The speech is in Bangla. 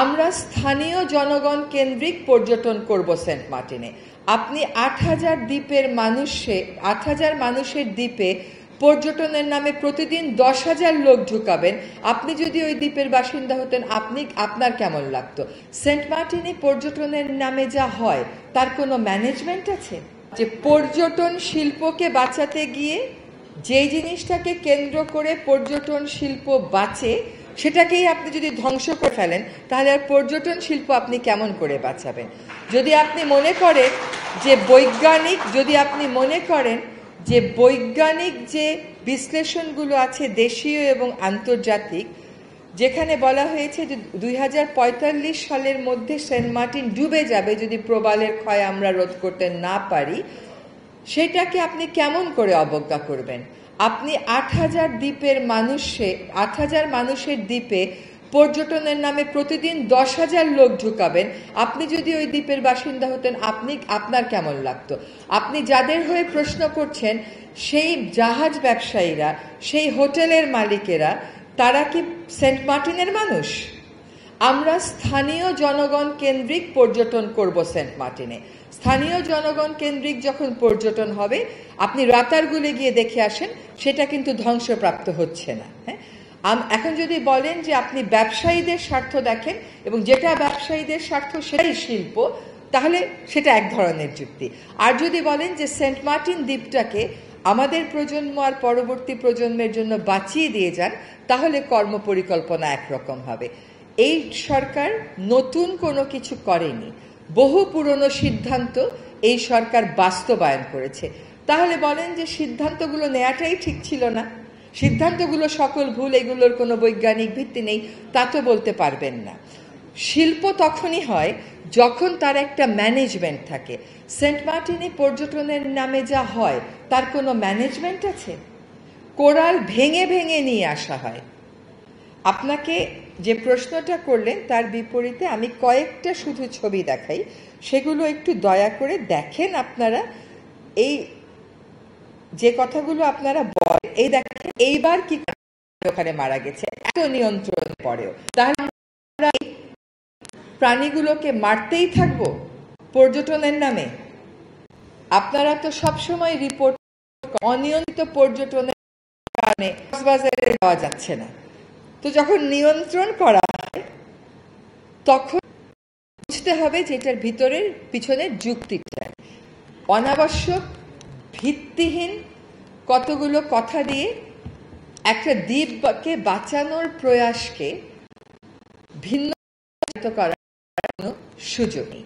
আমরা স্থানীয় জনগণ কেন্দ্রিক পর্যটন করব সেন্ট মার্টিনে। আপনি ৮,০০০ দ্বীপের ৮,০০০ মানুষের দ্বীপে পর্যটনের নামে প্রতিদিন ১০,০০০ লোক ঢুকাবেন। আপনি যদি ওই দ্বীপের বাসিন্দা হতেন, আপনার কেমন লাগতো? সেন্ট মার্টিনে পর্যটনের নামে যা হয় তার কোনো ম্যানেজমেন্ট আছে? যে পর্যটন শিল্পকে বাঁচাতে গিয়ে যেই জিনিসটাকে কেন্দ্র করে পর্যটন শিল্প বাঁচে সেটাকেই আপনি যদি ধ্বংস করে ফেলেন, তাহলে আর পর্যটন শিল্প আপনি কেমন করে বাঁচাবেন? যদি আপনি মনে করেন যে বৈজ্ঞানিক যে বিশ্লেষণগুলো আছে দেশীয় এবং আন্তর্জাতিক, যেখানে বলা হয়েছে যে 2045 সালের মধ্যে সেন্ট মার্টিন ডুবে যাবে যদি প্রবালের ক্ষয় আমরা রোধ করতে না পারি, সেটাকে আপনি কেমন করে অবজ্ঞা করবেন? আপনি ৮,০০০ মানুষের দ্বীপে পর্যটনের নামে প্রতিদিন ১০,০০০ লোক ঢুকাবেন। আপনি যদি ওই দ্বীপের বাসিন্দা হতেন, আপনার কেমন লাগতো? আপনি যাদের হয়ে প্রশ্ন করছেন, সেই জাহাজ ব্যবসায়ীরা, সেই হোটেলের মালিকেরা, তারা কি সেন্ট মার্টিনের মানুষ? আমরা স্থানীয় জনগণ কেন্দ্রিক পর্যটন করব সেন্ট মার্টিনে। স্থানীয় জনগণ কেন্দ্রিক যখন পর্যটন হবে, আপনি রাতারগুলে গিয়ে দেখে আসেন, সেটা কিন্তু ধ্বংসপ্রাপ্ত হচ্ছে না। হ্যাঁ, এখন যদি বলেন যে আপনি ব্যবসায়ীদের স্বার্থ দেখেন এবং যেটা ব্যবসায়ীদের স্বার্থ সেটাই শিল্প, তাহলে সেটা এক ধরনের যুক্তি। আর যদি বলেন যে সেন্ট মার্টিন দ্বীপটাকে আমাদের প্রজন্ম আর পরবর্তী প্রজন্মের জন্য বাঁচিয়ে দিয়ে যান, তাহলে কর্মপরিকল্পনা একরকম হবে। এই সরকার নতুন কোনো কিছু করেনি, বহু পুরনো সিদ্ধান্ত এই সরকার বাস্তবায়ন করেছে। তাহলে বলেন যে সিদ্ধান্তগুলো নেওয়াটাই ঠিক ছিল না, সিদ্ধান্তগুলো সকল ভুল, এগুলোর কোনো বৈজ্ঞানিক ভিত্তি নেই, তা তো বলতে পারবেন না। শিল্প তখনই হয় যখন তার একটা ম্যানেজমেন্ট থাকে। সেন্ট মার্টিনে পর্যটনের নামে যা হয় তার কোনো ম্যানেজমেন্ট আছে? কোরাল ভেঙে ভেঙে নিয়ে আসা হয়। আপনাকে যে প্রশ্নটা করলেন তার বিপরীতে আমি কয়েকটা শুধু ছবি দেখাই, সেগুলো একটু দয়া করে দেখেন। আপনারা এই যে কথাগুলো আপনারা বলেন, এই দেখেন এইবার কি ওখানে মারা গেছে এত নিয়ন্ত্রণের পরেও, তাহলে আমরা প্রাণীগুলোকে মারতেই থাকবো পর্যটনের নামে? আপনারা তো সবসময় রিপোর্ট অনিয়ন্ত্রিত পর্যটনের কারণে কক্সবাজারে যাওয়া যাচ্ছে না। তো যখন নিয়ন্ত্রণ করা হয় তখন বুঝতে হবে যে এটার পিছনের যুক্তিটা। অনাবশ্যক ভিত্তিহীন কতগুলো কথা দিয়ে একটা দ্বীপকে বাঁচানোর প্রয়াসকে ভিন্ন করার কোনো সুযোগ নেই।